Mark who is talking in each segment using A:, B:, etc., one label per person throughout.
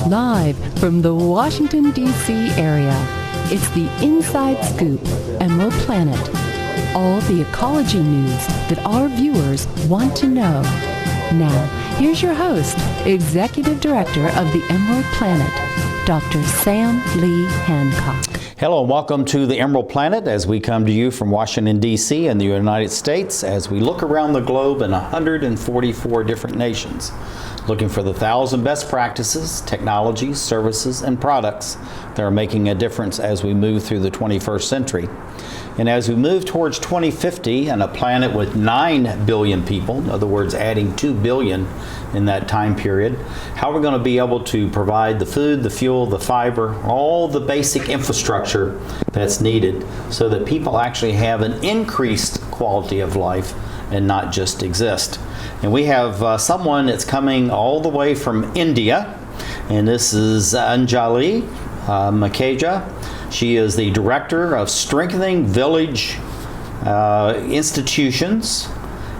A: Live from the Washington, D.C. area, it's the Inside Scoop, Emerald Planet. All the ecology news that our viewers want to know. Now, here's your host, Executive Director of the Emerald Planet, Dr. Sam Lee Hancock.
B: Hello and welcome to the Emerald Planet as we come to you from Washington, D.C. in the United States as we look around the globe in 144 different nations, looking for the 1,000 best practices, technologies, services, and products that are making a difference as we move through the 21st century. And as we move towards 2050 and a planet with 9 billion people, in other words, adding 2 billion in that time period, how we're going to be able to provide the food, the fuel, the fiber, all the basic infrastructure that's needed so that people actually have an increased quality of life and not just exist. And we have someone that's coming all the way from India, and this is Anjali Makhija. She is the Director of Strengthening Village Institutions,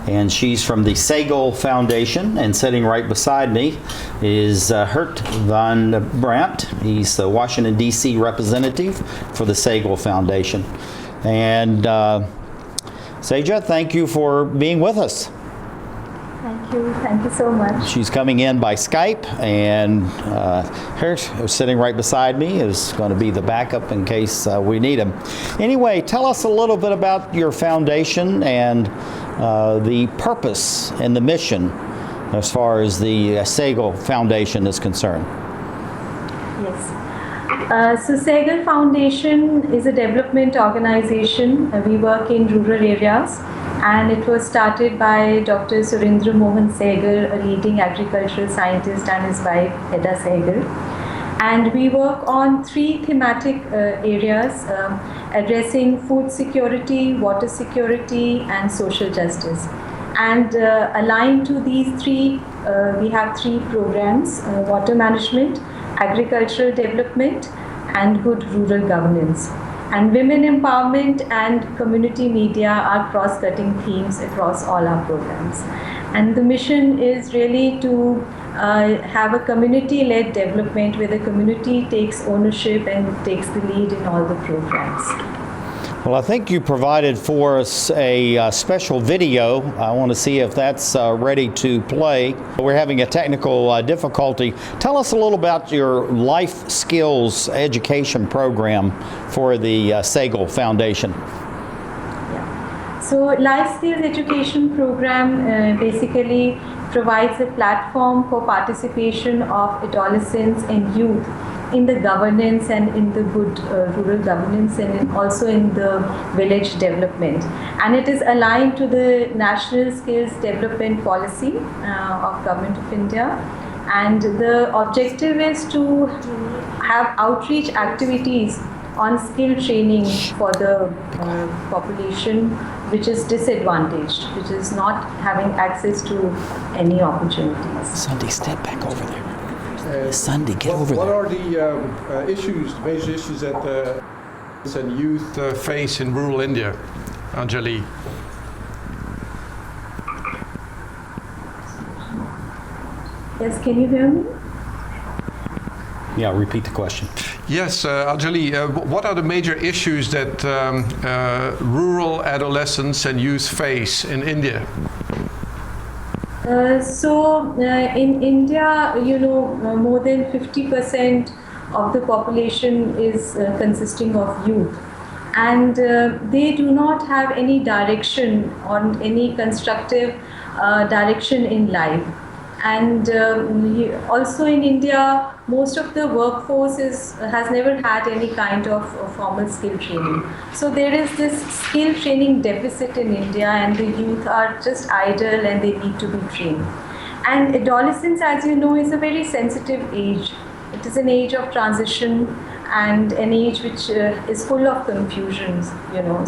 B: and she's from the Sehgal Foundation. And sitting right beside me is Hert van Brandt. He's the Washington, D.C. representative for the Sehgal Foundation. And Seja, thank you for being with us.
C: Thank you so much.
B: She's coming in by Skype, and Hert, sitting right beside me, is going to be the backup in case we need him. Anyway, tell us a little bit about your foundation and the purpose and the mission as far as the Sehgal Foundation is concerned.
C: Yes. So Sehgal Foundation is a development organization. We work in rural areas. And it was started by Dr. Surendra Mohan Sehgal, a leading agricultural scientist, and his wife, Hedda Sehgal. And we work on 3 thematic areas, addressing food security, water security, and social justice. And aligned to these 3, we have 3 programs, water management, agricultural development, and good rural governance. And women empowerment and community media are cross-cutting themes across all our programs. And the mission is really to have a community-led development where the community takes ownership and takes the lead in all the programs.
B: Well, I think you provided for us a special video. I want to see if that's ready to play. We're having a technical difficulty. Tell us a little about your life skills education program for the Sehgal Foundation.
C: Yeah. So life skills education program basically provides a platform for participation of adolescents and youth in the governance and in the good rural governance and also in the village development. And it is aligned to the National Skills Development Policy of Government of India. And the objective is to have outreach activities on skill training for the population which is disadvantaged, which is not having access to any opportunities.
B: Sunday, step back over there. Sunday, get over there.
D: What are the issues, the major issues that and youth face in rural India, Anjali?
C: Yes, can you hear me?
B: Yeah, repeat the question.
D: Yes, Anjali, what are the major issues that rural adolescents and youth face in India?
C: In India, more than 50% of the population is consisting of youth, and they do not have any direction or any constructive direction in life. And also in India, most of the workforce has never had any kind of formal skill training. So there is this skill training deficit in India, and the youth are just idle and they need to be trained. And adolescence, as you know, is a very sensitive age. It is an age of transition and an age which is full of confusions,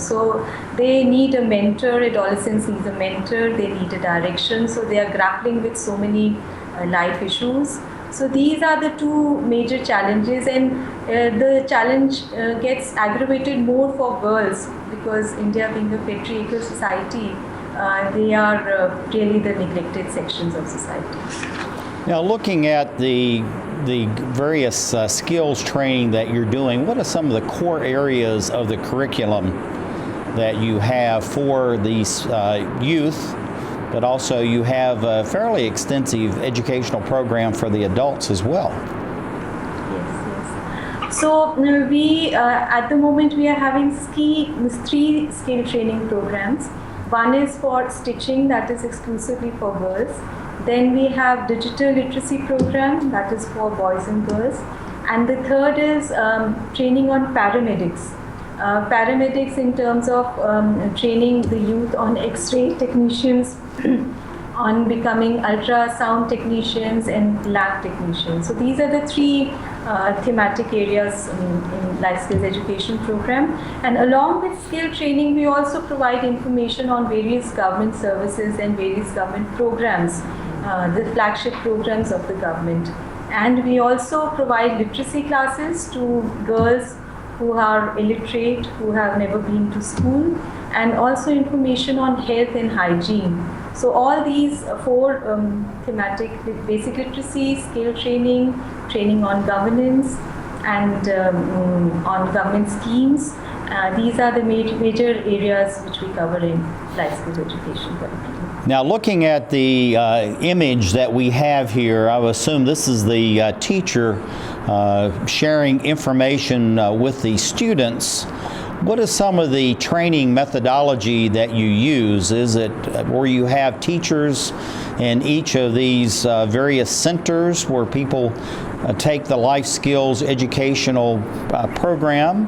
C: So they need a mentor, adolescents need a mentor, they need a direction. So they are grappling with so many life issues. So these are the 2 major challenges, and the challenge gets aggravated more for girls because India being a patriarchal society, they are really the neglected sections of society.
B: Now, looking at the various skills training that you're doing, what are some of the core areas of the curriculum that you have for these youth, but also you have a fairly extensive educational program for the adults as well?
C: Yes. So we, at the moment, we are having 3 skill training programs. One is for stitching, that is exclusively for girls. Then we have digital literacy program, that is for boys and girls. And the third is training on paramedics. Paramedics in terms of training the youth on X-ray technicians, on becoming ultrasound technicians and lab technicians. So these are the 3 thematic areas in Life Skills Education Program. And along with skill training, we also provide information on various government services and various government programs, the flagship programs of the government. And we also provide literacy classes to girls who are illiterate, who have never been to school, and also information on health and hygiene. So all these 4 thematic: basic literacy, skill training, training on governance, and on government schemes. These are the major areas which we cover in Life Skills Education curriculum.
B: Now, looking at the image that we have here, I would assume this is the teacher sharing information with the students. What is some of the training methodology that you use? Is it where you have teachers in each of these various centers where people take the life skills educational program?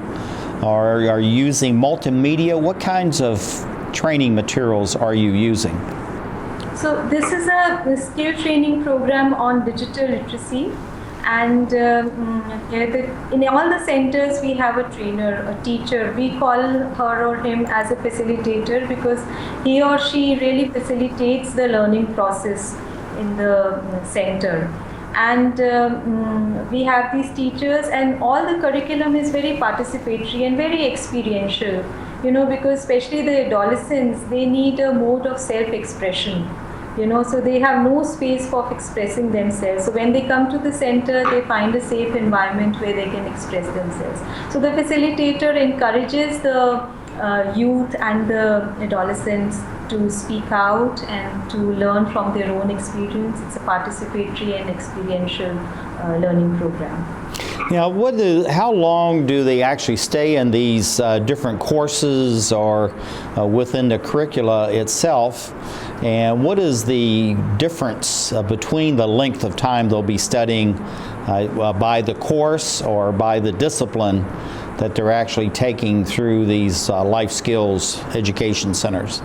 B: Or are you using multimedia? What kinds of training materials are you using?
C: So this is a skill training program on digital literacy. And in all the centers we have a trainer, a teacher. We call her or him as a facilitator because he or she really facilitates the learning process in the center. And we have these teachers, and all the curriculum is very participatory and very experiential, because especially the adolescents, they need a mode of self-expression. So they have no space for expressing themselves. So when they come to the center, they find a safe environment where they can express themselves. So the facilitator encourages the youth and the adolescents to speak out and to learn from their own experience. It's a participatory and experiential learning program.
B: Now, how long do they actually stay in these different courses or within the curricula itself? And what is the difference between the length of time they'll be studying by the course or by the discipline that they're actually taking through these life skills education centers?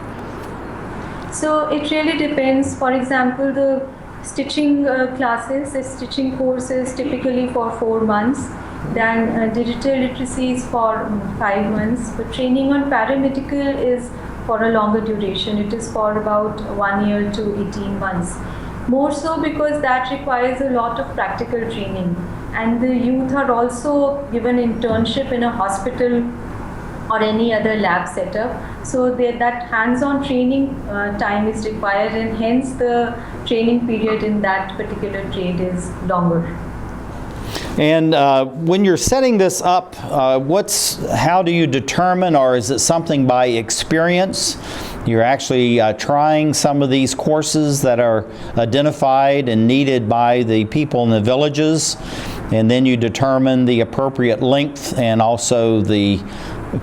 C: So it really depends. For example, the stitching classes, the stitching course is typically for 4 months. Then digital literacy is for 5 months. But training on paramedical is for a longer duration. It is for about 1 year to 18 months. More so because that requires a lot of practical training. And the youth are also given internship in a hospital or any other lab setup. So that hands-on training time is required, and hence the training period in that particular trade is longer.
B: And when you're setting this up, how do you determine, or is it something by experience? You're actually trying some of these courses that are identified and needed by the people in the villages, and then you determine the appropriate length and also the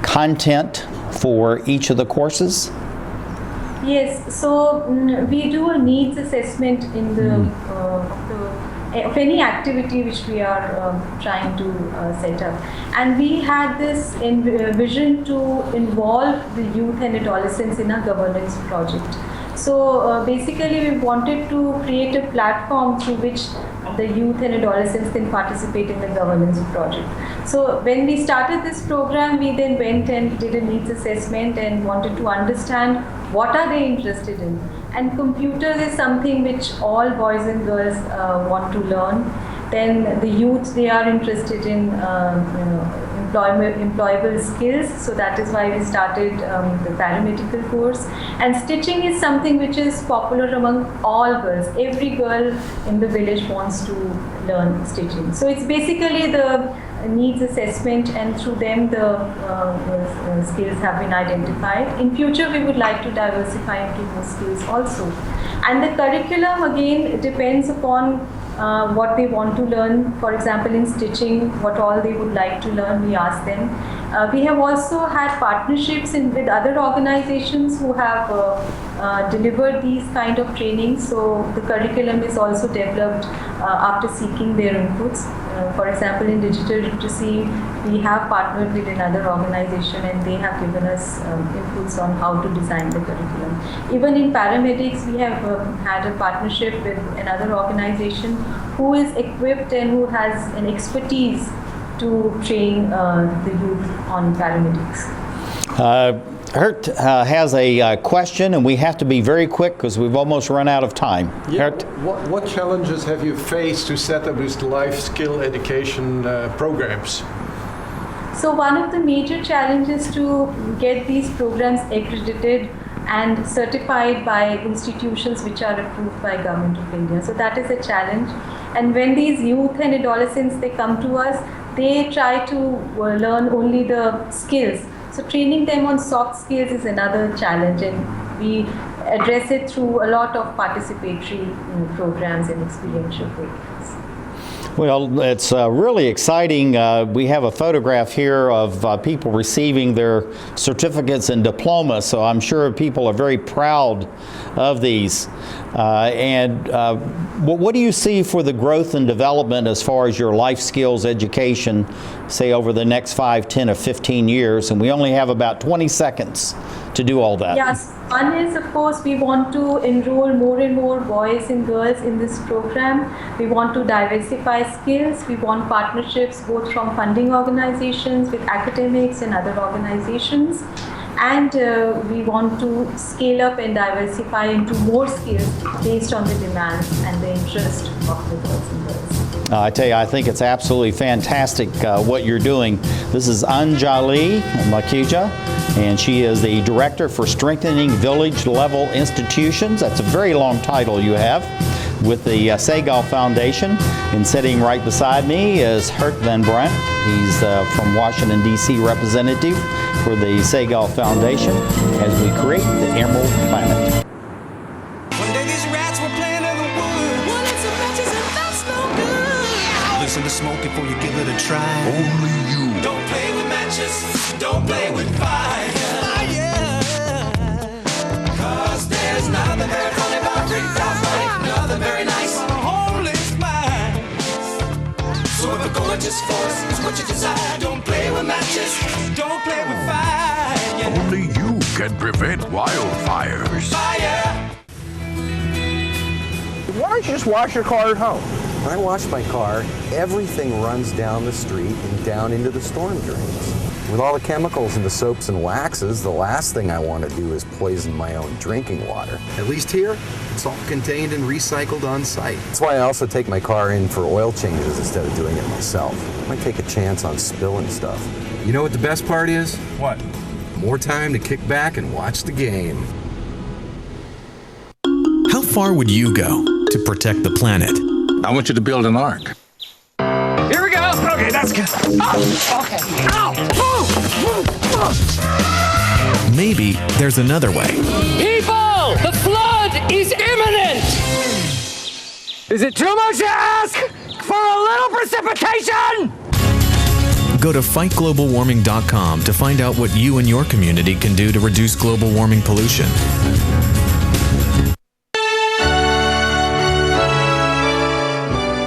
B: content for each of the courses?
C: Yes, so we do a needs assessment in the of any activity which we are trying to set up. And we had this vision to involve the youth and adolescents in a governance project. So basically we wanted to create a platform through which the youth and adolescents can participate in the governance project. So when we started this program, we then went and did a needs assessment and wanted to understand what are they interested in. And computers is something which all boys and girls want to learn. Then the youth, they are interested in employable skills. So that is why we started the paramedical course. And stitching is something which is popular among all girls. Every girl in the village wants to learn stitching. So it's basically the needs assessment, and through them the skills have been identified. In future, we would like to diversify into more skills also. And the curriculum again depends upon what they want to learn. For example, in stitching, what all they would like to learn, we ask them. We have also had partnerships with other organizations who have delivered these kind of trainings. So the curriculum is also developed after seeking their inputs. For example, in digital literacy, we have partnered with another organization and they have given us inputs on how to design the curriculum. Even in paramedics, we have had a partnership with another organization who is equipped and who has an expertise to train the youth on paramedics.
B: Hert has a question, and we have to be very quick because we've almost run out of time.
D: Yeah.
B: Hert?
D: What challenges have you faced to set up these life skill education programs?
C: So one of the major challenges to get these programs accredited and certified by institutions which are approved by Government of India. So that is a challenge. And when these youth and adolescents, they come to us, they try to learn only the skills. So training them on soft skills is another challenge, and we address it through a lot of participatory programs and experiential programs.
B: Well, it's really exciting. We have a photograph here of people receiving their certificates and diplomas, so I'm sure people are very proud of these. What do you see for the growth and development as far as your life skills education, say over the next 5, 10, or 15 years? And we only have about 20 seconds to do all that.
C: Yes, one is, of course, we want to enroll more and more boys and girls in this program. We want to diversify skills. We want partnerships both from funding organizations with academics and other organizations. And we want to scale up and diversify into more skills based on the demands and the interest of the girls and girls.
B: I tell you, I think it's absolutely fantastic what you're doing. This is Anjali Makhija, and she is the Director for Strengthening Village-Level Institutions. That's a very long title you have with the Sehgal Foundation. And sitting right beside me is Hert Van Brunt. He's from Washington, D.C. representative for the Sehgal Foundation as we create the Emerald Planet.
E: One day these rats were playing in the woods. One in some matches and that's no good. Listen to smoke before you give it a try. Only you. Don't play with matches. Don't play with fire. Cause there's nothing very funny about ripped off money. Nothing very nice on a homeless mind. So if a gorgeous force is what you desire, don't play with matches. Don't play with fire.
F: Only you can prevent wildfires.
E: Fire.
G: Why don't you just wash your car at home?
H: When I wash my car, everything runs down the street and down into the storm drains. With all the chemicals in the soaps and waxes, the last thing I want to do is poison my own drinking water. At least here, it's all contained and recycled on site. That's why I also take my car in for oil changes instead of doing it myself. I might take a chance on spilling stuff. You know what the best part is?
G: What?
H: More time to kick back and watch the game.
I: How far would you go to protect the planet?
F: I want you to build an ark.
G: Here we go. Okay, that's good. Oh, okay. Ow!
I: Maybe there's another way.
J: People, the flood is imminent!
G: Is it too much to ask for a little precipitation?
I: Go to fightglobalwarming.com to find out what you and your community can do to reduce global warming pollution.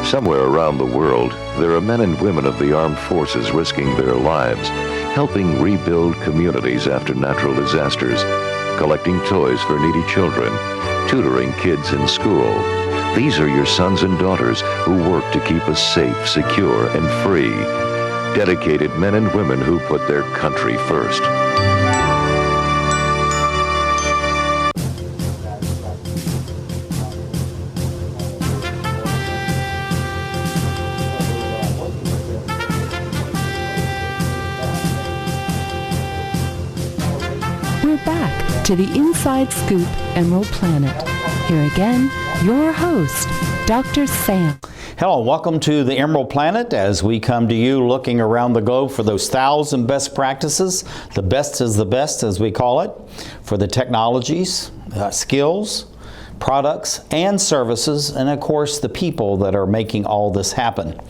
K: Somewhere around the world, there are men and women of the armed forces risking their lives, helping rebuild communities after natural disasters, collecting toys for needy children, tutoring kids in school. These are your sons and daughters who work to keep us safe, secure, and free. Dedicated men and women who put their country first.
A: to the Inside Scoop Emerald Planet. Here again, your host, Dr. Sam.
B: Hello, welcome to the Emerald Planet as we come to you looking around the globe for those 1,000 best practices. The best is the best, as we call it, for the technologies, skills, products, and services, and of course the people that are making all this happen.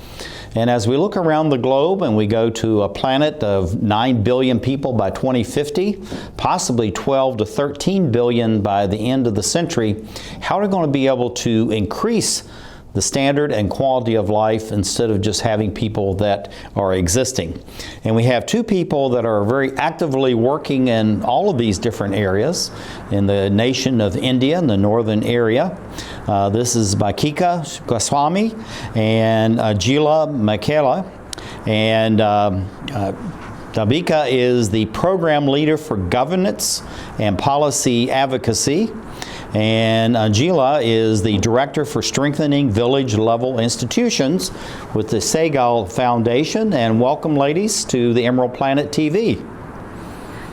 B: And as we look around the globe and we go to a planet of 9 billion people by 2050, possibly 12 to 13 billion by the end of the century, how are we going to be able to increase the standard and quality of life instead of just having people that are existing? And we have two people that are very actively working in all of these different areas in the nation of India, in the northern area. This is Makhija Goswami and Anjali Makhija. And Debika is the program leader for governance and policy advocacy. And Anjali is the director for strengthening village-level institutions with the Sehgal Foundation. And welcome, ladies, to the Emerald Planet TV.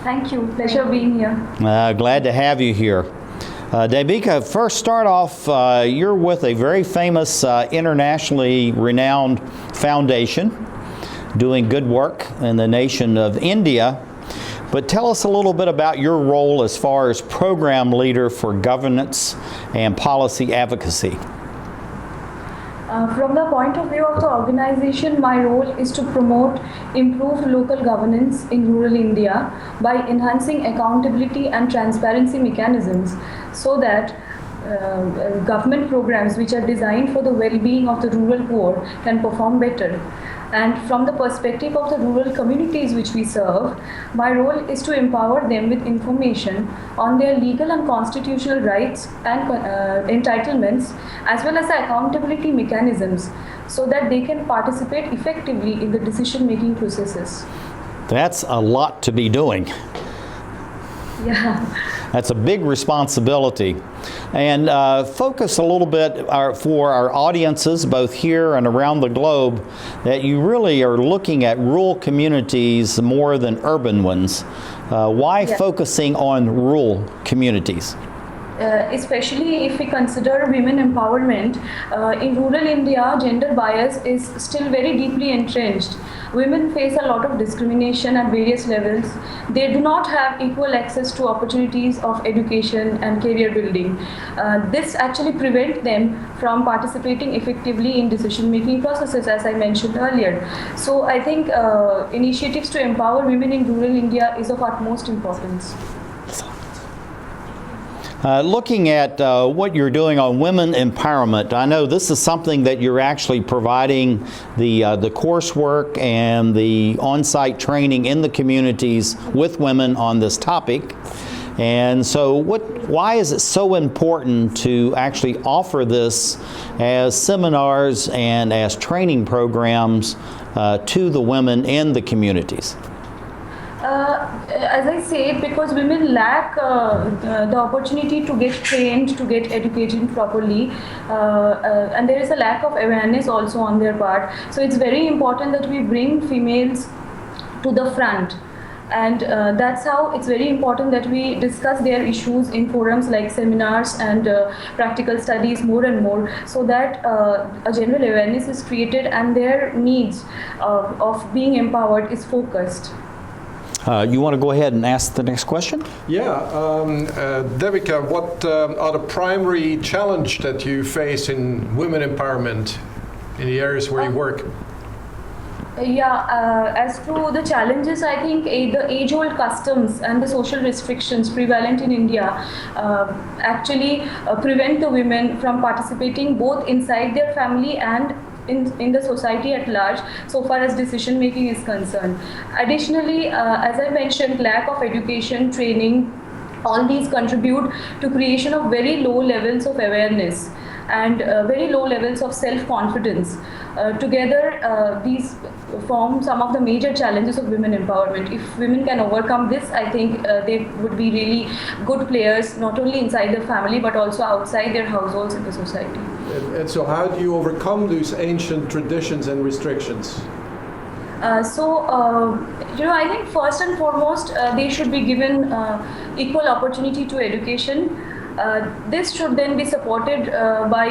C: Thank you. Pleasure being here.
B: Glad to have you here. Debika, first start off, you're with a very famous internationally renowned foundation doing good work in the nation of India. But tell us a little bit about your role as far as program leader for governance and policy advocacy.
C: From the point of view of the organization, my role is to promote improved local governance in rural India by enhancing accountability and transparency mechanisms so that government programs which are designed for the well-being of the rural poor can perform better. And from the perspective of the rural communities which we serve, my role is to empower them with information on their legal and constitutional rights and entitlements, as well as the accountability mechanisms, so that they can participate effectively in the decision-making processes.
B: That's a lot to be doing.
C: Yeah.
B: That's a big responsibility. And focus a little bit for our audiences, both here and around the globe, that you really are looking at rural communities more than urban ones. Why focusing on rural communities?
C: Especially if we consider women empowerment, in rural India, gender bias is still very deeply entrenched. Women face a lot of discrimination at various levels. They do not have equal access to opportunities of education and career building. This actually prevents them from participating effectively in decision-making processes, as I mentioned earlier. So I think initiatives to empower women in rural India is of utmost importance.
B: Looking at what you're doing on women empowerment, I know this is something that you're actually providing the coursework and the on-site training in the communities with women on this topic. And so why is it so important to actually offer this as seminars and as training programs to the women in the communities?
C: As I said, because women lack the opportunity to get trained, to get educated properly, and there is a lack of awareness also on their part. So it's very important that we bring females to the front. And that's how it's very important that we discuss their issues in forums like seminars and practical studies more and more, so that a general awareness is created and their needs of being empowered is focused.
B: You want to go ahead and ask the next question?
D: Yeah, Debika, what are the primary challenges that you face in women empowerment in the areas where you work?
C: As to the challenges, I think the age-old customs and the social restrictions prevalent in India actually prevent the women from participating both inside their family and in the society at large, so far as decision making is concerned. Additionally, as I mentioned, lack of education, training, all these contribute to creation of very low levels of awareness and very low levels of self-confidence. Together, these form some of the major challenges of women empowerment. If women can overcome this, I think they would be really good players, not only inside their family, but also outside their households in the society.
D: And so how do you overcome these ancient traditions and restrictions?
C: I think first and foremost, they should be given equal opportunity to education. This should then be supported by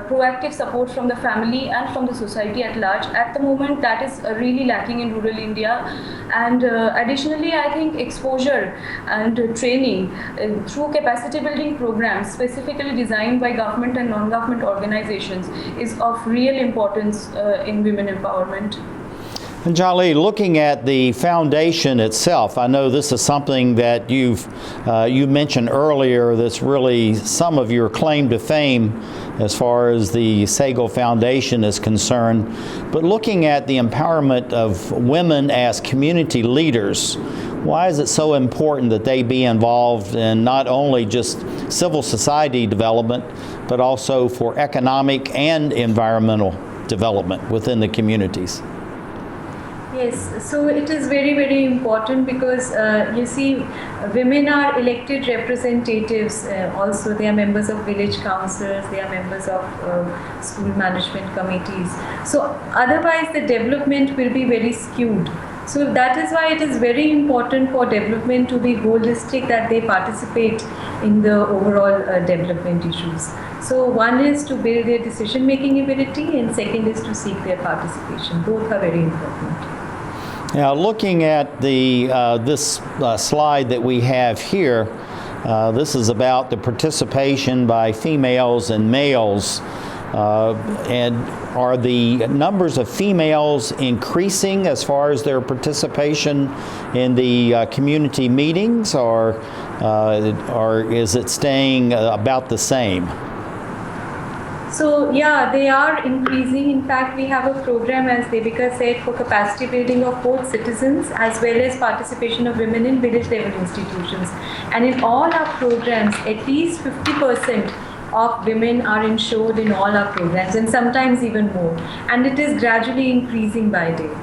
C: proactive support from the family and from the society at large. At the moment, that is really lacking in rural India. And additionally, I think exposure and training through capacity building programs specifically designed by government and non-government organizations is of real importance in women empowerment.
B: Anjali, looking at the foundation itself, I know this is something that you mentioned earlier that's really some of your claim to fame as far as the Sehgal Foundation is concerned. But looking at the empowerment of women as community leaders, why is it so important that they be involved in not only just civil society development, but also for economic and environmental development within the communities?
C: Yes, so it is very, very important because you see, women are elected representatives. Also, they are members of village councils, they are members of school management committees. So otherwise the development will be very skewed. So that is why it is very important for development to be holistic, that they participate in the overall development issues. So one is to build their decision-making ability, and second is to seek their participation. Both are very important.
B: Now, looking at the this slide that we have here, this is about the participation by females and males. And are the numbers of females increasing as far as their participation in the community meetings, or is it staying about the same?
C: So yeah, they are increasing. In fact, we have a program, as Debika said, for capacity building of both citizens as well as participation of women in village level institutions. And in all our programs, at least 50% of women are ensured in all our programs, and sometimes even more. And it is gradually increasing by day.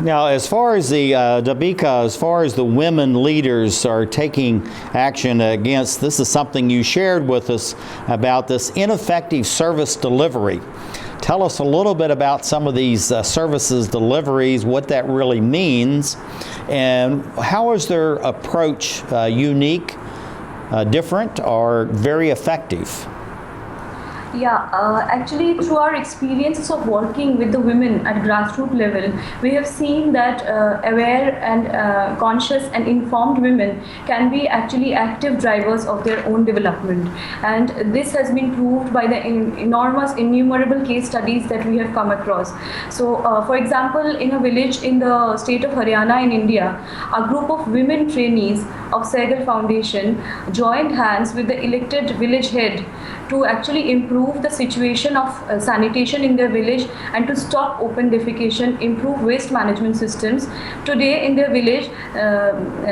B: Now, as far as the Debika, as far as the women leaders are taking action against, this is something you shared with us about this ineffective service delivery. Tell us a little bit about some of these services deliveries, what that really means, and how is their approach unique, different, or very effective?
C: Yeah, actually through our experiences of working with the women at grassroots level, we have seen that aware and conscious and informed women can be actually active drivers of their own development. And this has been proved by the enormous, innumerable case studies that we have come across. So, for example, in a village in the state of Haryana in India, a group of women trainees of Sehgal Foundation joined hands with the elected village head to actually improve the situation of sanitation in their village and to stop open defecation, improve waste management systems. Today in their village,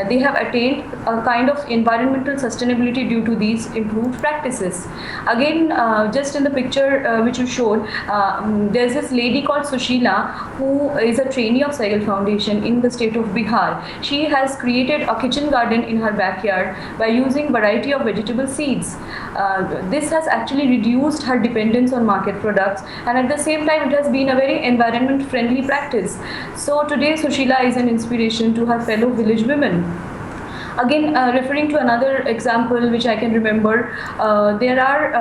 C: they have attained a kind of environmental sustainability due to these improved practices. Again, just in the picture which you showed, there's this lady called Sushila who is a trainee of Sehgal Foundation in the state of Bihar. She has created a kitchen garden in her backyard by using variety of vegetable seeds. This has actually reduced her dependence on market products, and at the same time it has been a very environment friendly practice. So today Sushila is an inspiration to her fellow village women. Again, referring to another example which I can remember, there are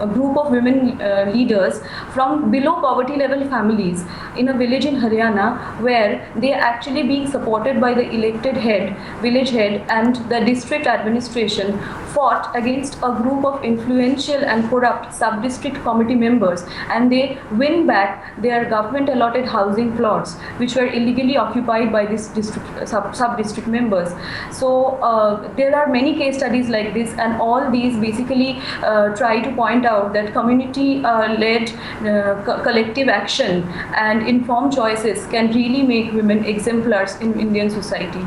C: a group of women leaders from below poverty level families in a village in Haryana, where they are actually being supported by the elected head, village head, and the district administration, fought against a group of influential and corrupt sub-district committee members, and they win back their government allotted housing plots which were illegally occupied by these sub-district members. So there are many case studies like this, and all these basically try to point out that community-led collective action and informed choices can really make women exemplars in Indian society.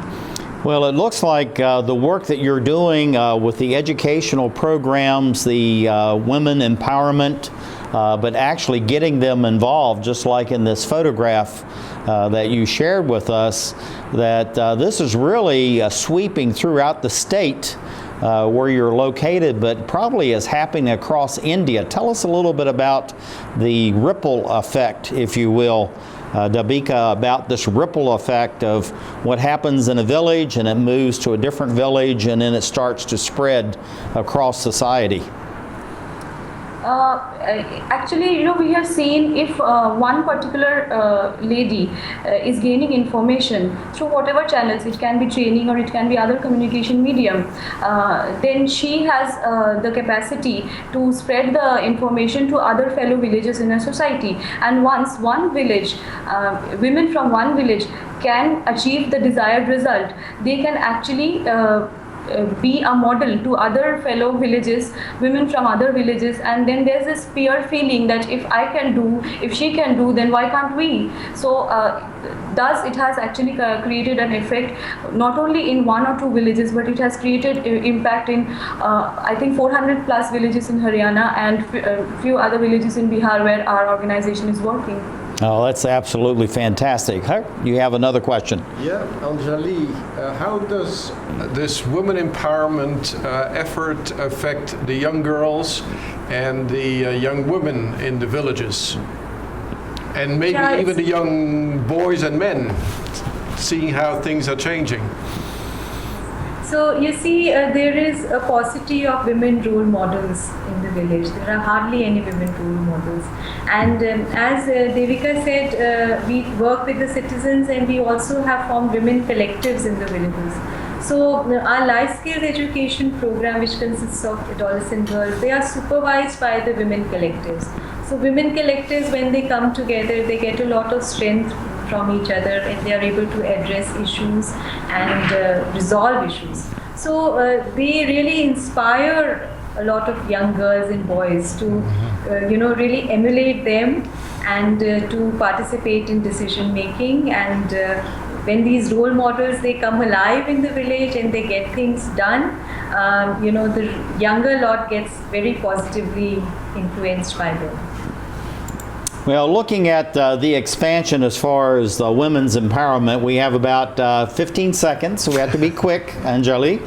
B: Well, it looks like the work that you're doing with the educational programs, the women empowerment, but actually getting them involved, just like in this photograph that you shared with us, that this is really sweeping throughout the state where you're located, but probably is happening across India. Tell us a little bit about the ripple effect, if you will, Debika, about this ripple effect of what happens in a village and it moves to a different village and then it starts to spread across society.
C: Actually, we have seen if one particular lady is gaining information through whatever channels, it can be training or it can be other communication medium, then she has the capacity to spread the information to other fellow villages in a society. And once one village, women from one village can achieve the desired result, they can actually be a model to other fellow villages, women from other villages, and then there's this peer feeling that if I can do, if she can do, then why can't we? So thus it has actually created an effect not only in 1 or 2 villages, but it has created impact in I think 400 plus villages in Haryana and few other villages in Bihar where our organization is working.
B: Oh, that's absolutely fantastic. You have another question.
D: Yeah, Anjali, how does this women empowerment effort affect the young girls and the young women in the villages? And maybe even the young boys and men, seeing how things are changing?
C: So you see, there is a paucity of women role models in the village. There are hardly any women role models. And as Debika said, we work with the citizens and we also have formed women collectives in the villages. So our life skills education program, which consists of adolescent girls, they are supervised by the women collectives. So women collectives, when they come together, they get a lot of strength from each other and they are able to address issues and resolve issues. So they really inspire a lot of young girls and boys to really emulate them and to participate in decision making. And when these role models, they come alive in the village and they get things done, the younger lot gets very positively influenced by them.
B: Well, looking at the expansion as far as the women's empowerment, we have about 15 seconds, so we have to be quick, Anjali.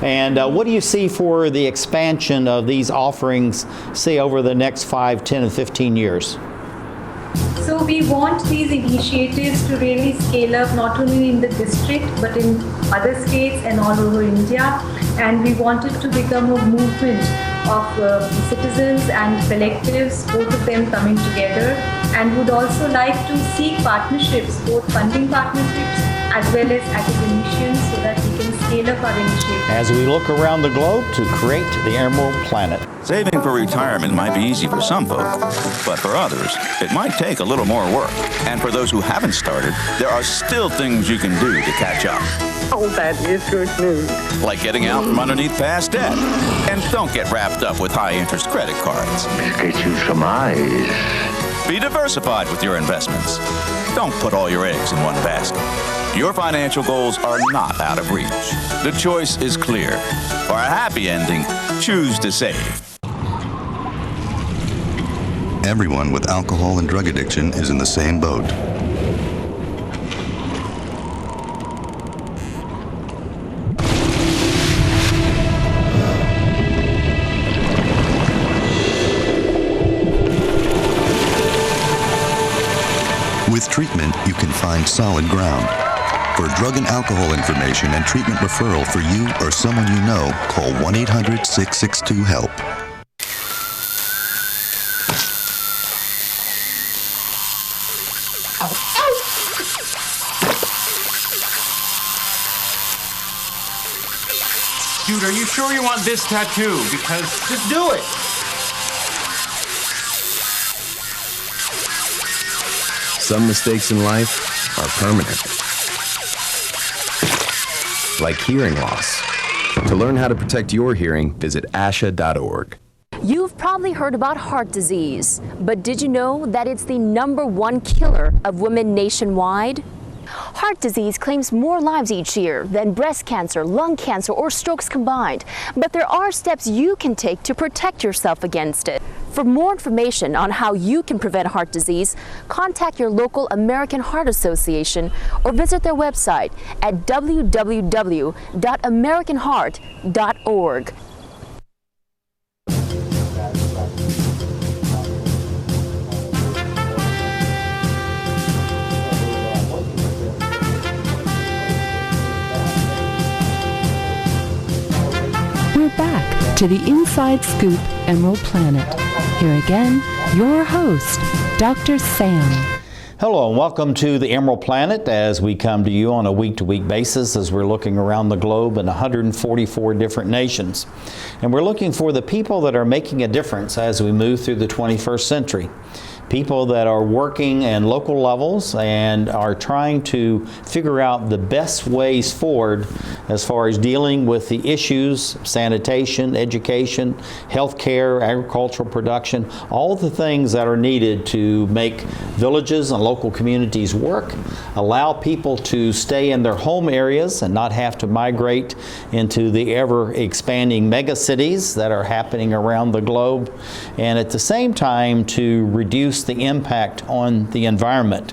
B: And what do you see for the expansion of these offerings, say, over the next 5, 10, and 15 years?
C: So we want these initiatives to really scale up not only in the district but in other states and all over India, and we want it to become a movement of citizens and collectives, both of them coming together, and would also like to seek partnerships, both funding partnerships as well as academicians, so that we can scale up our initiatives.
B: As we look around the globe to create the Emerald Planet.
L: Saving for retirement might be easy for some folk, but for others, it might take a little more work. And for those who haven't started, there are still things you can do to catch up.
M: Oh, that is good news.
L: Like getting out from underneath past debt. And don't get wrapped up with high-interest credit cards.
K: Get you some eyes.
L: Be diversified with your investments. Don't put all your eggs in one basket. Your financial goals are not out of reach. The choice is clear. For a happy ending, choose to save.
N: Everyone with alcohol and drug addiction is in the same boat. With treatment, you can find solid ground. For drug and alcohol information and treatment referral for you or someone you know, call 1-800-662-HELP.
O: Dude, are you sure you want this tattoo? Because just do it.
P: Some mistakes in life are permanent. Like hearing loss. To learn how to protect your hearing, visit asha.org.
Q: You've probably heard about heart disease, but did you know that it's the #1 killer of women nationwide? Heart disease claims more lives each year than breast cancer, lung cancer, or strokes combined. But there are steps you can take to protect yourself against it. For more information on how you can prevent heart disease, contact your local American Heart Association or visit their website at www.americanheart.org.
A: to the Inside Scoop Emerald Planet. Here again, your host, Dr. Sam.
B: Hello and welcome to the Emerald Planet as we come to you on a week-to-week basis as we're looking around the globe in 144 different nations. And we're looking for the people that are making a difference as we move through the 21st century. People that are working in local levels and are trying to figure out the best ways forward as far as dealing with the issues, sanitation, education, healthcare, agricultural production, all the things that are needed to make villages and local communities work, allow people to stay in their home areas and not have to migrate into the ever-expanding megacities that are happening around the globe, and at the same time to reduce the impact on the environment.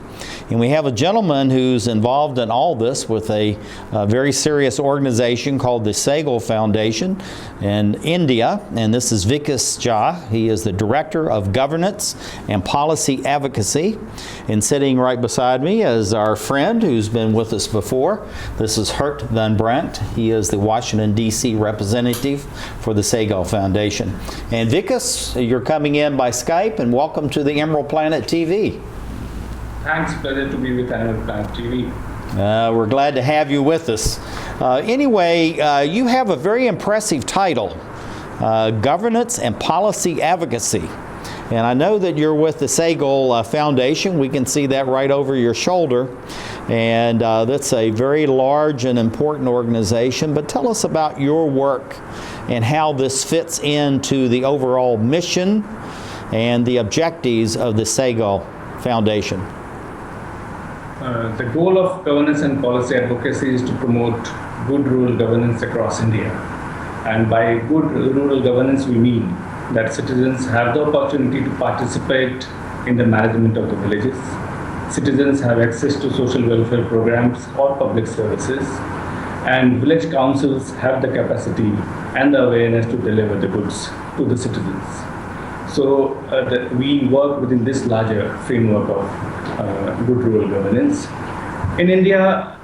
B: And we have a gentleman who's involved in all this with a very serious organization called the Sehgal Foundation in India, and this is Vikas. He is the Director of Governance and Policy Advocacy. And sitting right beside me is our friend who's been with us before. This is Hert Van Brandt. He is the Washington, D.C. representative for the Sehgal Foundation. And Vikas, you're coming in by Skype, and welcome to the Emerald Planet TV.
R: Thanks, pleasure to be with Emerald Planet TV.
B: We're glad to have you with us. Anyway, you have a very impressive title, Governance and Policy Advocacy. And I know that you're with the Sehgal Foundation. We can see that right over your shoulder. And that's a very large and important organization. But tell us about your work and how this fits into the overall mission and the objectives of the Sehgal Foundation.
R: The goal of governance and policy advocacy is to promote good rural governance across India. And by good rural governance, we mean that citizens have the opportunity to participate in the management of the villages. Citizens have access to social welfare programs or public services. And village councils have the capacity and the awareness to deliver the goods to the citizens. So we work within this larger framework of good rural governance. In India,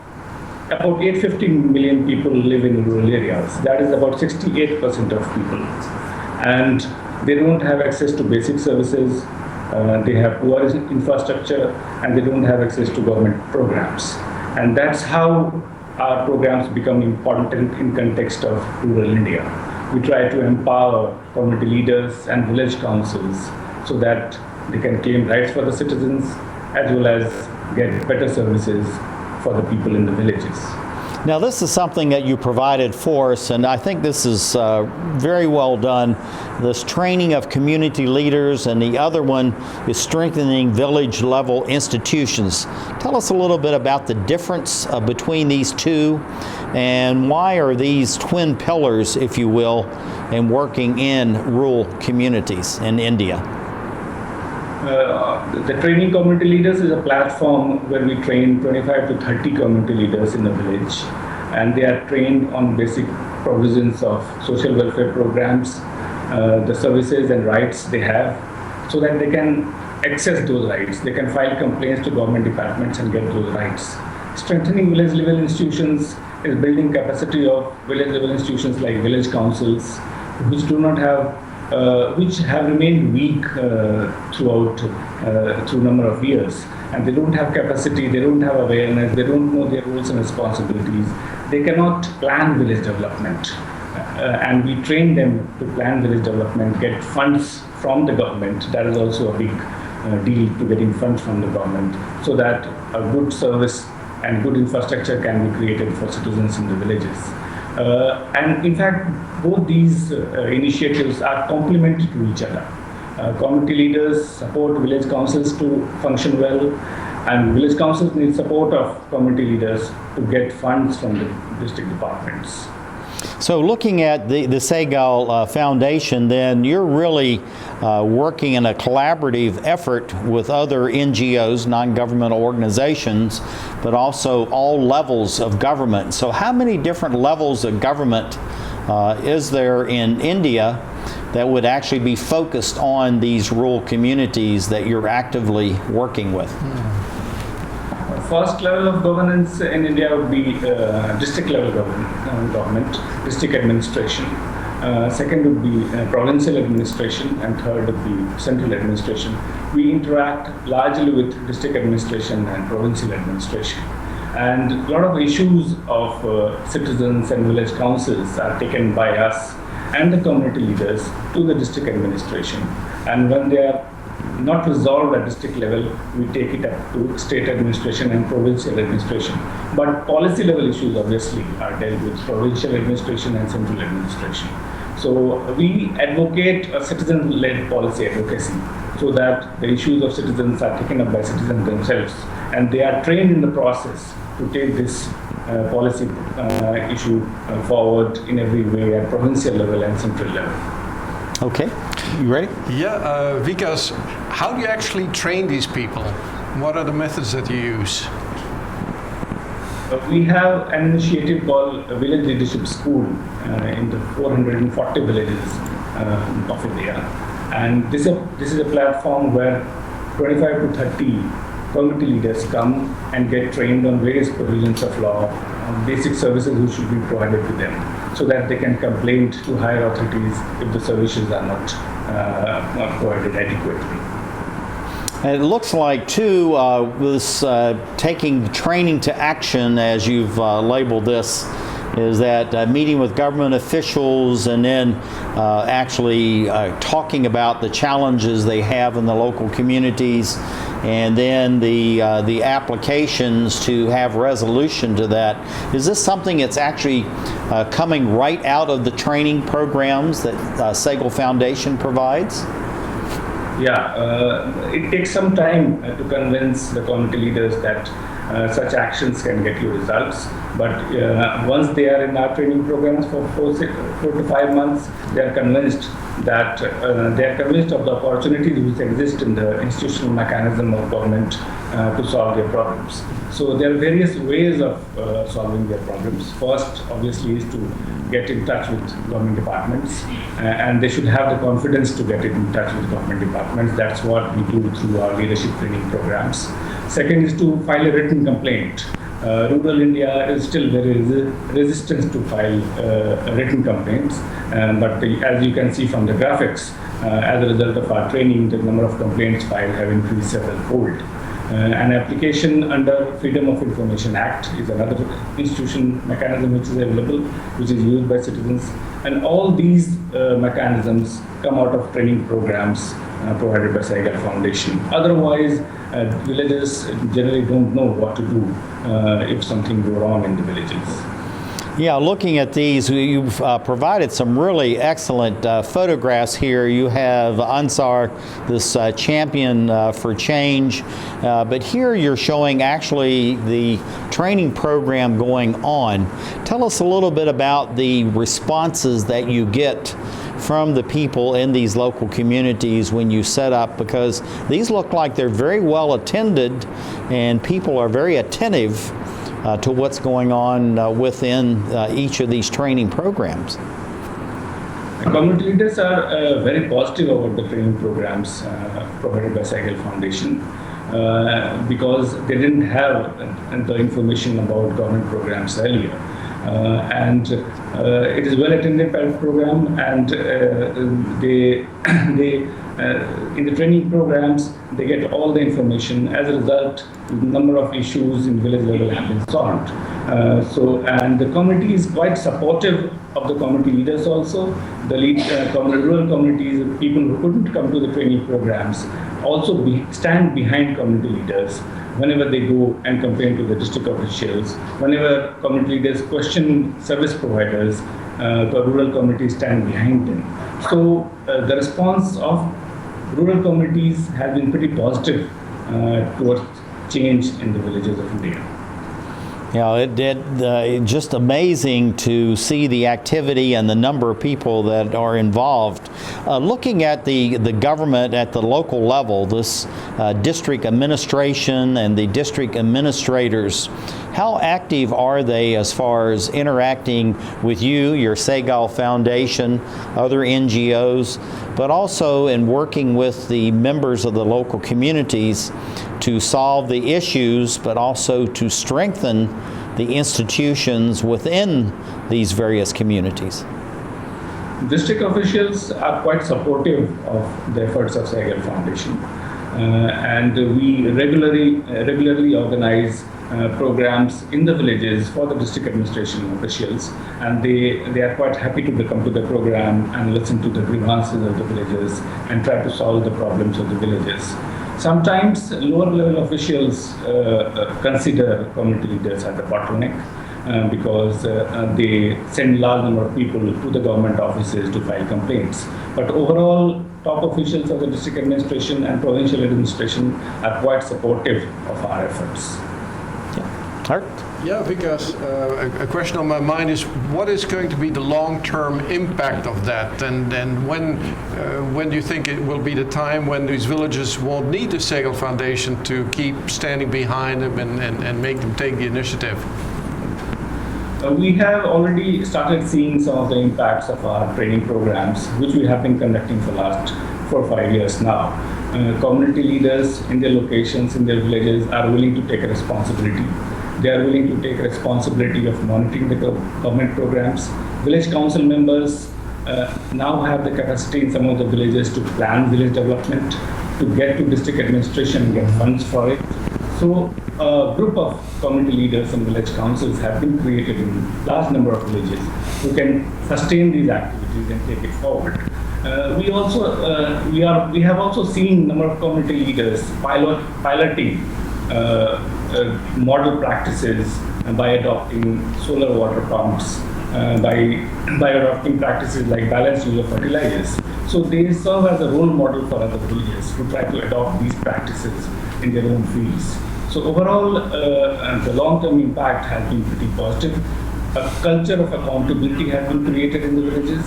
R: about 850 million people live in rural areas. That is about 68% of people. And they don't have access to basic services, they have poor infrastructure, and they don't have access to government programs. And that's how our programs become important in context of rural India. We try to empower community leaders and village councils so that they can claim rights for the citizens as well as get better services for the people in the villages.
B: Now, this is something that you provided for us, and I think this is very well done. This training of community leaders, and the other one is strengthening village-level institutions. Tell us a little bit about the difference between these two, and why are these twin pillars, if you will, in working in rural communities in India?
R: The training community leaders is a platform where we train 25 to 30 community leaders in the village, and they are trained on basic provisions of social welfare programs, the services and rights they have, so that they can access those rights. They can file complaints to government departments and get those rights. Strengthening village level institutions is building capacity of village level institutions like village councils, which do not have which have remained weak throughout a number of years, and they don't have capacity, they don't have awareness, they don't know their roles and responsibilities, they cannot plan village development, and we train them to plan village development, get funds from the government. That is also a big deal, to getting funds from the government, so that a good service and good infrastructure can be created for citizens in the villages. And in fact, both these initiatives are complementary to each other. Community leaders support village councils to function well, and village councils need support of community leaders to get funds from the district departments.
B: So looking at the Sehgal Foundation, then you're really working in a collaborative effort with other NGOs, non-governmental organizations, but also all levels of government. So how many different levels of government is there in India that would actually be focused on these rural communities that you're actively working with?
R: First level of governance in India would be district level government, district administration. Second would be provincial administration, and third would be central administration. We interact largely with district administration and provincial administration. And a lot of issues of citizens and village councils are taken by us and the community leaders to the district administration. And when they are not resolved at district level, we take it up to state administration and provincial administration. But policy level issues obviously are dealt with provincial administration and central administration. So we advocate a citizen-led policy advocacy so that the issues of citizens are taken up by citizens themselves, and they are trained in the process to take this policy issue forward in every way at provincial level and central level.
B: Okay, you ready?
D: Yeah, Vikas, how do you actually train these people? What are the methods that you use?
R: We have an initiative called Village Leadership School in the 440 villages of India. And this is a platform where 25 to 30 community leaders come and get trained on various provisions of law, on basic services which should be provided to them, so that they can complain to higher authorities if the services are not provided adequately.
B: And it looks like, too, this taking training to action, as you've labeled this, is that meeting with government officials and then actually talking about the challenges they have in the local communities, and then the applications to have resolution to that. Is this something that's actually coming right out of the training programs that Sehgal Foundation provides?
R: Yeah, it takes some time to convince the community leaders that such actions can get you results. But once they are in our training programs for 4 to 5 months, they are convinced that they are convinced of the opportunities which exist in the institutional mechanism of government to solve their problems. So there are various ways of solving their problems. First, obviously, is to get in touch with government departments, and they should have the confidence to get in touch with government departments. That's what we do through our leadership training programs. Second is to file a written complaint. Rural India is still very resistant to file written complaints, but as you can see from the graphics, as a result of our training, the number of complaints filed have increased several-fold. An application under Freedom of Information Act is another institution mechanism which is available, which is used by citizens. And all these mechanisms come out of training programs provided by Sehgal Foundation. Otherwise, villagers generally don't know what to do if something goes wrong in the villages.
B: Yeah, looking at these, you've provided some really excellent photographs here. You have Ansar, this champion for change, but here you're showing actually the training program going on. Tell us a little bit about the responses that you get from the people in these local communities when you set up, because these look like they're very well attended and people are very attentive to what's going on within each of these training programs.
R: Community leaders are very positive about the training programs provided by Sehgal Foundation because they didn't have the information about government programs earlier. And it is well attended by the program, and they in the training programs they get all the information. As a result, the number of issues in village level have been solved. And the community is quite supportive of the community leaders also. The rural communities, people who couldn't come to the training programs, also stand behind community leaders whenever they go and complain to the district officials. Whenever community leaders question service providers, the rural communities stand behind them. So the response of rural communities has been pretty positive towards change in the villages of India.
B: Yeah, it's just amazing to see the activity and the number of people that are involved. Looking at the government at the local level, this district administration and the district administrators, how active are they as far as interacting with you, your Sehgal Foundation, other NGOs, but also in working with the members of the local communities to solve the issues, but also to strengthen the institutions within these various communities?
R: District officials are quite supportive of the efforts of Sehgal Foundation, and we regularly organize programs in the villages for the district administration officials, and they are quite happy to come to the program and listen to the grievances of the villages and try to solve the problems of the villages. Sometimes lower level officials consider community leaders as a bottleneck because they send large number of people to the government offices to file complaints. But overall, top officials of the district administration and provincial administration are quite supportive of our efforts.
D: Yeah, Vikas, a question on my mind is what is going to be the long-term impact of that, and when do you think it will be the time when these villages won't need the Sehgal Foundation to keep standing behind them and make them take the initiative?
R: We have already started seeing some of the impacts of our training programs, which we have been conducting for the last 4 or 5 years now. Community leaders in their locations, in their villages, are willing to take a responsibility. They are willing to take responsibility of monitoring the government programs. Village council members now have the capacity in some of the villages to plan village development, to get to district administration and get funds for it. So a group of community leaders and village councils have been created in large number of villages who can sustain these activities and take it forward. We have also seen number of community leaders piloting model practices by adopting solar water pumps, by adopting practices like balanced use of fertilizers. So they serve as a role model for other villages who try to adopt these practices in their own fields. So overall, the long-term impact has been pretty positive. A culture of accountability has been created in the villages,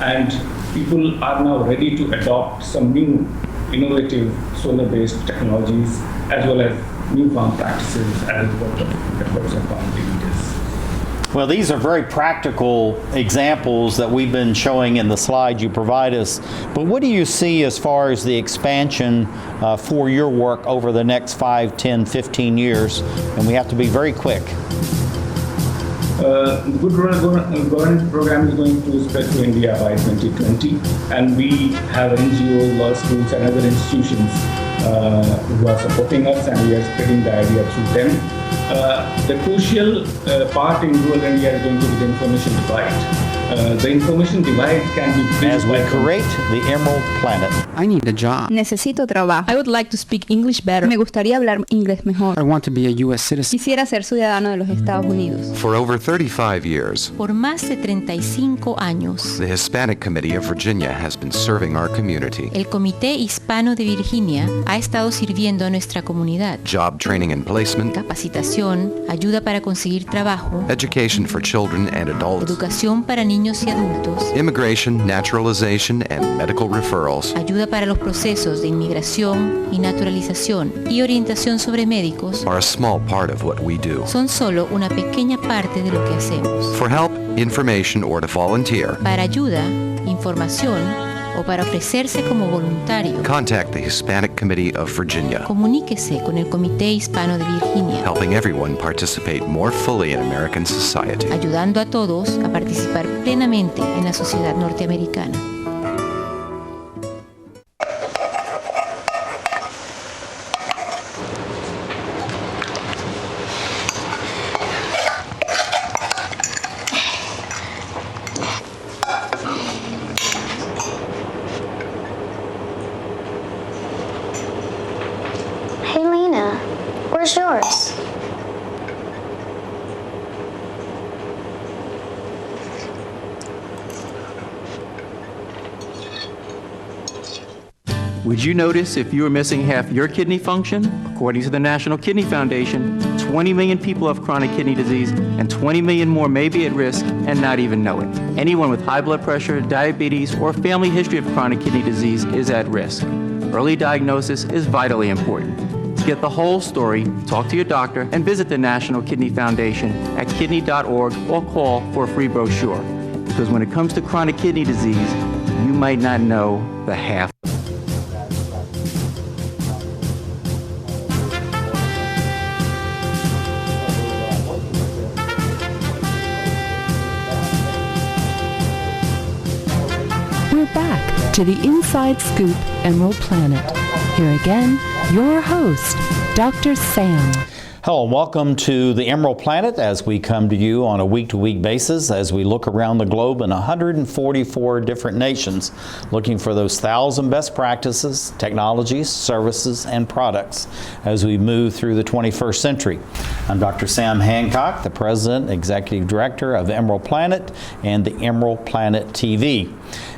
R: and people are now ready to adopt some new innovative solar-based technologies as well as new farm practices as a result of efforts of community leaders.
B: Well, these are very practical examples that we've been showing in the slide you provide us. But what do you see as far as the expansion for your work over the next 5, 10, 15 years? And we have to be very quick.
R: The Good Governance program is going to spread to India by 2020, and we have NGOs, law schools, and other institutions who are supporting us, and we are spreading the idea through them. The crucial part in rural India is going to be the information divide. The information divide can be bridged
B: as we create the Emerald Planet.
S: I need a job.
T: Necesito trabajo.
U: I would like to speak English better.
T: Me gustaría hablar inglés mejor.
S: I want to be a U.S. citizen.
T: Quisiera ser ciudadano de los Estados Unidos.
P: For over 35 years,
U: Por más de 35 años,
P: the Hispanic Committee of Virginia has been serving our community.
U: el Comité Hispano de Virginia ha estado sirviendo a nuestra comunidad.
P: Job training and placement,
U: Capacitación, ayuda para conseguir trabajo,
P: education for children and adults,
U: educación para niños y adultos,
P: immigration, naturalization, and medical referrals.
U: ayuda para los procesos de inmigración y naturalización y orientación sobre médicos
P: Are a small part of what we do.
U: son solo una pequeña parte de lo que hacemos.
P: For help, information, or to volunteer,
U: Para ayuda, información o para ofrecerse como voluntario,
P: contact the Hispanic Committee of Virginia,
U: comuníquese con el Comité Hispano de Virginia,
P: helping everyone participate more fully in American society.
U: ayudando a todos a participar plenamente en la sociedad norteamericana.
V: Hey Lena, where's yours?
W: Would you notice if you were missing half your kidney function? According to the National Kidney Foundation, 20 million people have chronic kidney disease and 20 million more may be at risk and not even know it. Anyone with high blood pressure, diabetes, or family history of chronic kidney disease is at risk. Early diagnosis is vitally important. To get the whole story, talk to your doctor and visit the National Kidney Foundation at kidney.org or call for a free brochure. Because when it comes to chronic kidney disease, you might not know the half.
A: to the Inside Scoop Emerald Planet. Here again, your host, Dr. Sam.
B: Hello, and welcome to the Emerald Planet as we come to you on a week-to-week basis as we look around the globe in 144 different nations, looking for those 1,000 best practices, technologies, services, and products as we move through the 21st century. I'm Dr. Sam Hancock, the President, Executive Director of Emerald Planet and the Emerald Planet TV.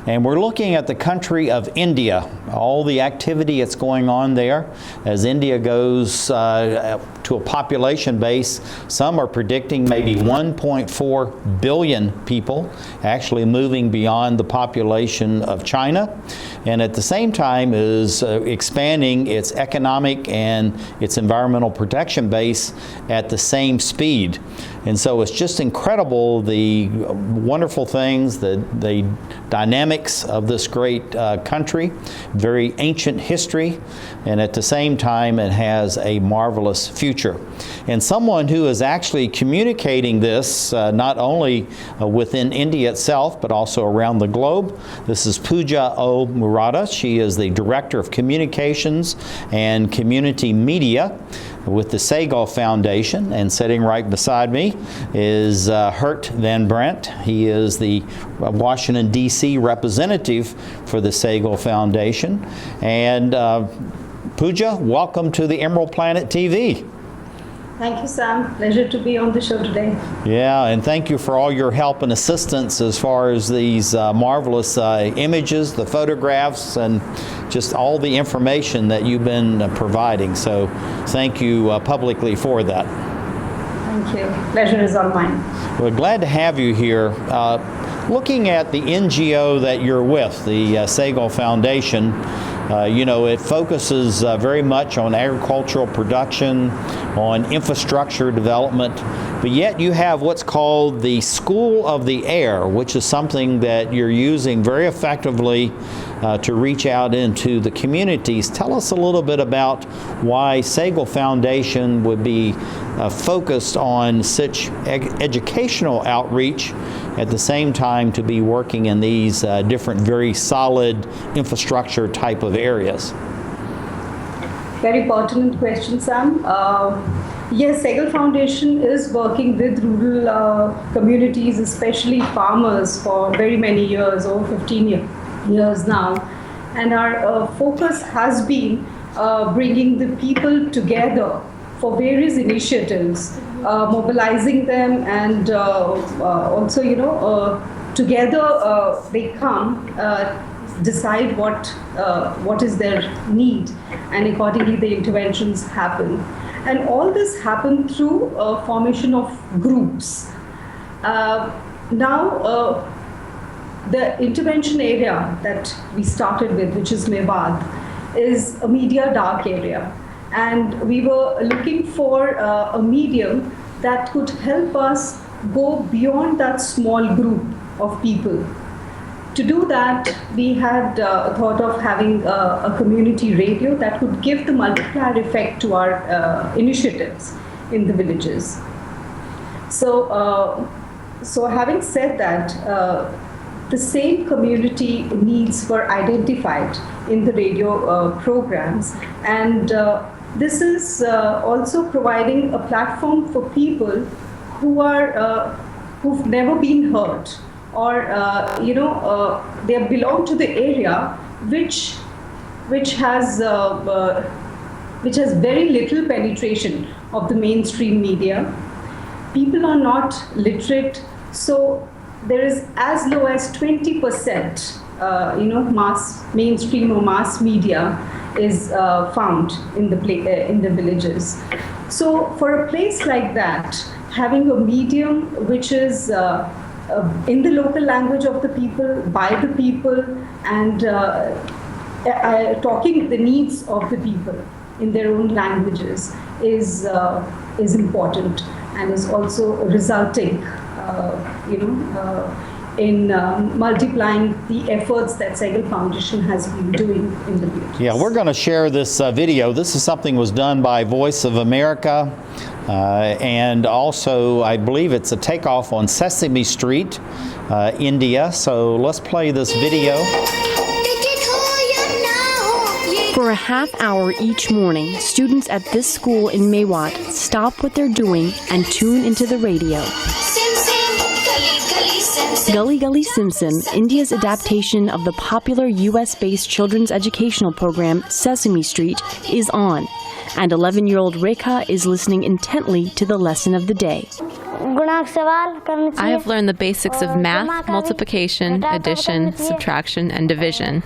B: And we're looking at the country of India, all the activity that's going on there as India goes to a population base. Some are predicting maybe 1.4 billion people actually moving beyond the population of China, and at the same time is expanding its economic and its environmental protection base at the same speed. And so it's just incredible the wonderful things, the dynamics of this great country, very ancient history, and at the same time it has a marvelous future. And someone who is actually communicating this not only within India itself but also around the globe, this is Pooja Murada. She is the Director of Communications and Community Media with the Sehgal Foundation, and sitting right beside me is Hert Van Brandt. He is the Washington, D.C. representative for the Sehgal Foundation. And Pooja, welcome to the Emerald Planet TV.
C: Thank you, Sam. Pleasure to be on the show today.
B: Yeah, and thank you for all your help and assistance as far as these marvelous images, the photographs, and just all the information that you've been providing. So thank you publicly for that.
C: Thank you. Pleasure is all mine.
B: We're glad to have you here. Looking at the NGO that you're with, the Sehgal Foundation, it focuses very much on agricultural production, on infrastructure development, but yet you have what's called the School of the Air, which is something that you're using very effectively to reach out into the communities. Tell us a little bit about why Sehgal Foundation would be focused on such educational outreach at the same time to be working in these different very solid infrastructure type of areas.
C: Very pertinent question, Sam. Yes, Sehgal Foundation is working with rural communities, especially farmers, for very many years, over 15 years now. And our focus has been bringing the people together for various initiatives, mobilizing them, and also, together they come, decide what is their need, and accordingly the interventions happen. And all this happened through formation of groups. Now, the intervention area that we started with, which is Mewad, is a media dark area. And we were looking for a medium that could help us go beyond that small group of people. To do that, we had thought of having a community radio that could give the multiplier effect to our initiatives in the villages. So having said that, the same community needs were identified in the radio programs, and this is also providing a platform for people who are who've never been heard, or they belong to the area which has very little penetration of the mainstream media. People are not literate, so there is as low as 20%, mainstream or mass media is found in the villages. So for a place like that, having a medium which is in the local language of the people, by the people, and talking the needs of the people in their own languages is important, and is also resulting in multiplying the efforts that Sehgal Foundation has been doing in the villages.
B: Yeah, we're going to share this video. This is something was done by Voice of America, and also I believe it's a takeoff on Sesame Street, India. So let's play this video.
E: For a half hour each morning, students at this school in Mewat stop what they're doing and tune into the radio. Gully Gully Sim Sim, India's adaptation of the popular US-based children's educational program Sesame Street, is on, and 11-year-old Rekha is listening intently to the lesson of the day.
F: I have learned the basics of math, multiplication, addition, subtraction, and division.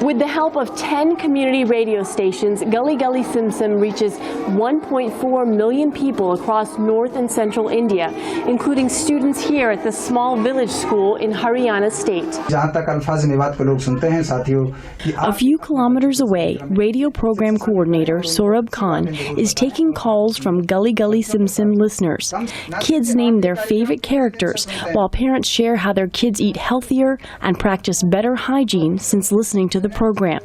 E: With the help of 10 community radio stations, Gully Gully Sim Sim reaches 1.4 million people across north and central India, including students here at the small village school in Haryana state. A few kilometers away, radio program coordinator Saurabh Khan is taking calls from Gully Gully Sim Sim listeners. Kids name their favorite characters, while parents share how their kids eat healthier and practice better hygiene since listening to the program.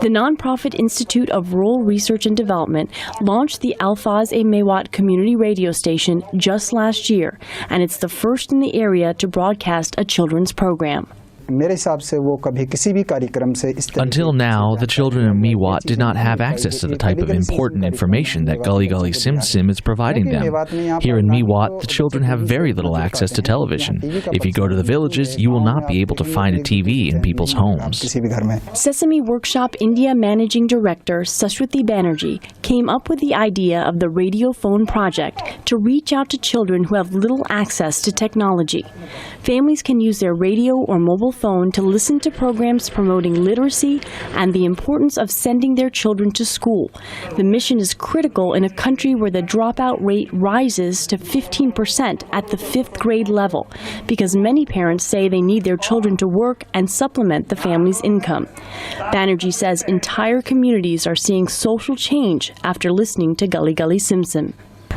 E: The nonprofit Institute of Rural Research and Development launched the Alfaz-e-Mewat community radio station just last year, and it's the first in the area to broadcast a children's program.
I: Until now, the children in Mewat did not have access to the type of important information that Gully Gully Sim Sim is providing them. Here in Mewat, the children have very little access to television. If you go to the villages, you will not be able to find a TV in people's homes.
E: Sesame Workshop India Managing Director Sashwati Banerjee came up with the idea of the Radio Phone Project to reach out to children who have little access to technology. Families can use their radio or mobile phone to listen to programs promoting literacy and the importance of sending their children to school. The mission is critical in a country where the dropout rate rises to 15% at the 5th grade level, because many parents say they need their children to work and supplement the family's income. Banerjee says entire communities are seeing social change after listening to Gully Gully Sim Sim.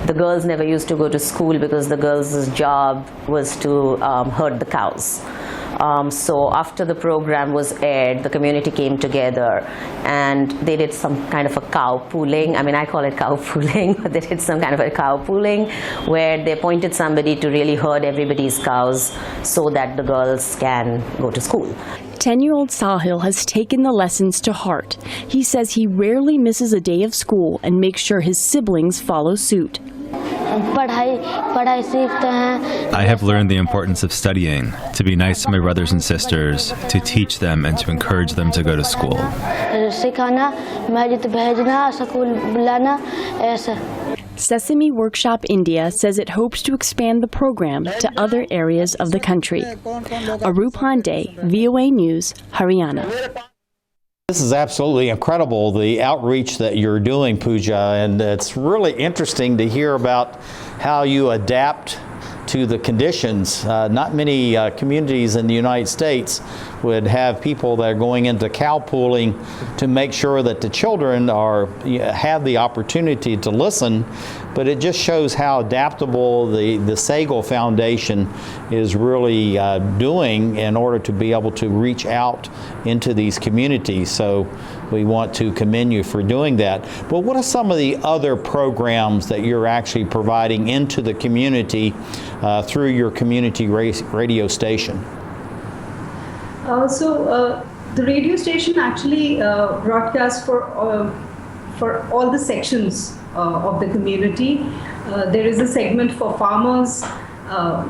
H: The girls never used to go to school because the girls' job was to herd the cows. So after the program was aired, the community came together and they did some kind of a cow pooling. I mean, I call it cow pooling, but they did some kind of a cow pooling where they appointed somebody to really herd everybody's cows so that the girls can go to school.
E: 10-year-old Sahil has taken the lessons to heart. He says he rarely misses a day of school and makes sure his siblings follow suit.
X: I have learned the importance of studying, to be nice to my brothers and sisters, to teach them and to encourage them to go to school.
E: Sesame Workshop India says it hopes to expand the program to other areas of the country. Arup Pandey, VOA News, Haryana.
B: This is absolutely incredible, the outreach that you're doing, Pooja, and it's really interesting to hear about how you adapt to the conditions. Not many communities in the United States would have people that are going into cow pooling to make sure that the children have the opportunity to listen, but it just shows how adaptable the Sehgal Foundation is really doing in order to be able to reach out into these communities. So we want to commend you for doing that. But what are some of the other programs that you're actually providing into the community through your community radio station?
C: The radio station actually broadcasts for all the sections of the community. There is a segment for farmers.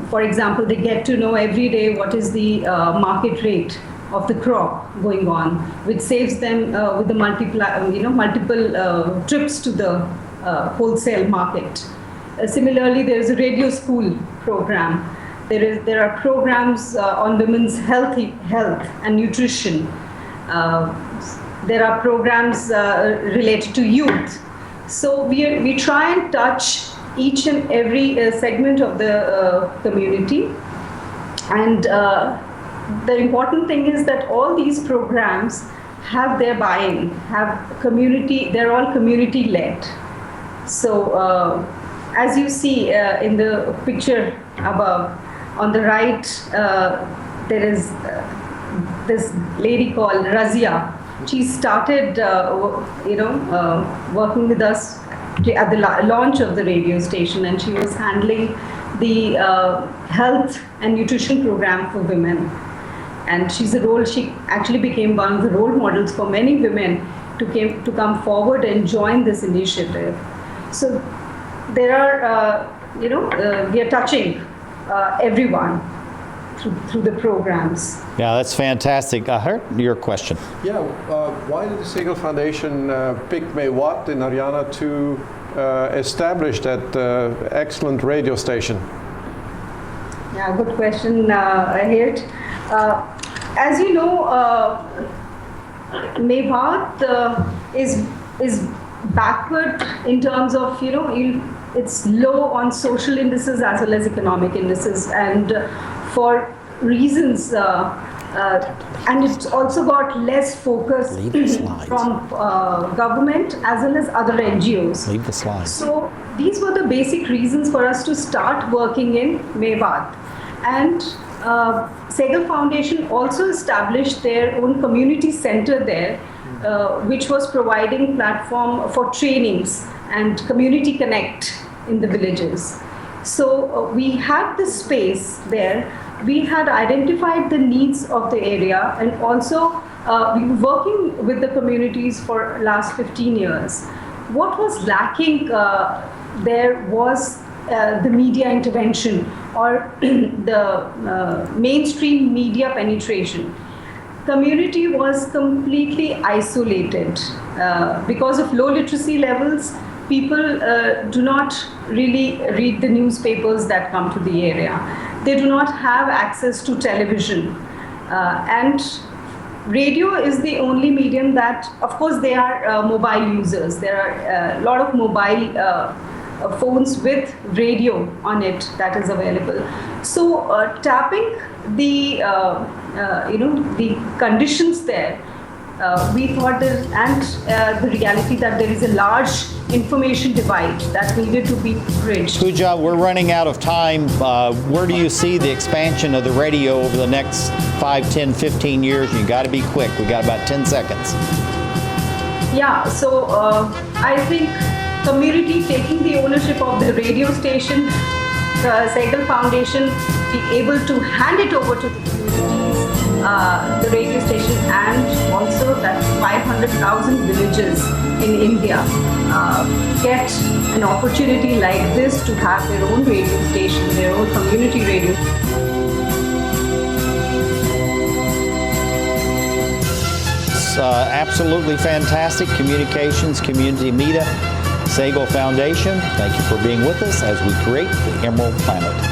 C: For example, they get to know every day what is the market rate of the crop going on, which saves them with the multiple trips to the wholesale market. Similarly, there is a radio school program. There are programs on women's health and nutrition. There are programs related to youth. So we try and touch each and every segment of the community. And the important thing is that all these programs have their buy-in, they're all community-led. So as you see in the picture above, on the right, there is this lady called Razia. She started, working with us at the launch of the radio station, and she was handling the health and nutrition program for women. and she actually became one of the role models for many women to come forward and join this initiative. So there are, we are touching everyone through the programs.
B: Yeah, that's fantastic. I heard your question.
D: Yeah, why did the Sehgal Foundation pick Mewat in Haryana to establish that excellent radio station?
C: Yeah, good question, Hirt. As you know, Mewat is backward in terms of, it's low on social indices as well as economic indices, and for reasons, and it's also got less focus from government as well as other NGOs.
B: Leave the slide.
C: So these were the basic reasons for us to start working in Mewat. And Sehgal Foundation also established their own community center there, which was providing platform for trainings and community connect in the villages. So we had the space there. We had identified the needs of the area, and also we were working with the communities for last 15 years. What was lacking there was the media intervention or the mainstream media penetration. Community was completely isolated because of low literacy levels. People do not really read the newspapers that come to the area. They do not have access to television. And radio is the only medium that, of course, they are mobile users. There are a lot of mobile phones with radio on it that is available. So tapping the the conditions there, we thought that, and the reality that there is a large information divide that needed to be bridged.
B: Pooja, we're running out of time. Where do you see the expansion of the radio over the next 5, 10, 15 years? You got to be quick. We got about 10 seconds.
C: Yeah, so I think community taking the ownership of the radio station, the Sehgal Foundation be able to hand it over to the communities, the radio station, and also that 500,000 villages in India get an opportunity like this to have their own radio station, their own community radio.
B: Absolutely fantastic communications, community media. Sehgal Foundation, thank you for being with us as we create the Emerald Planet.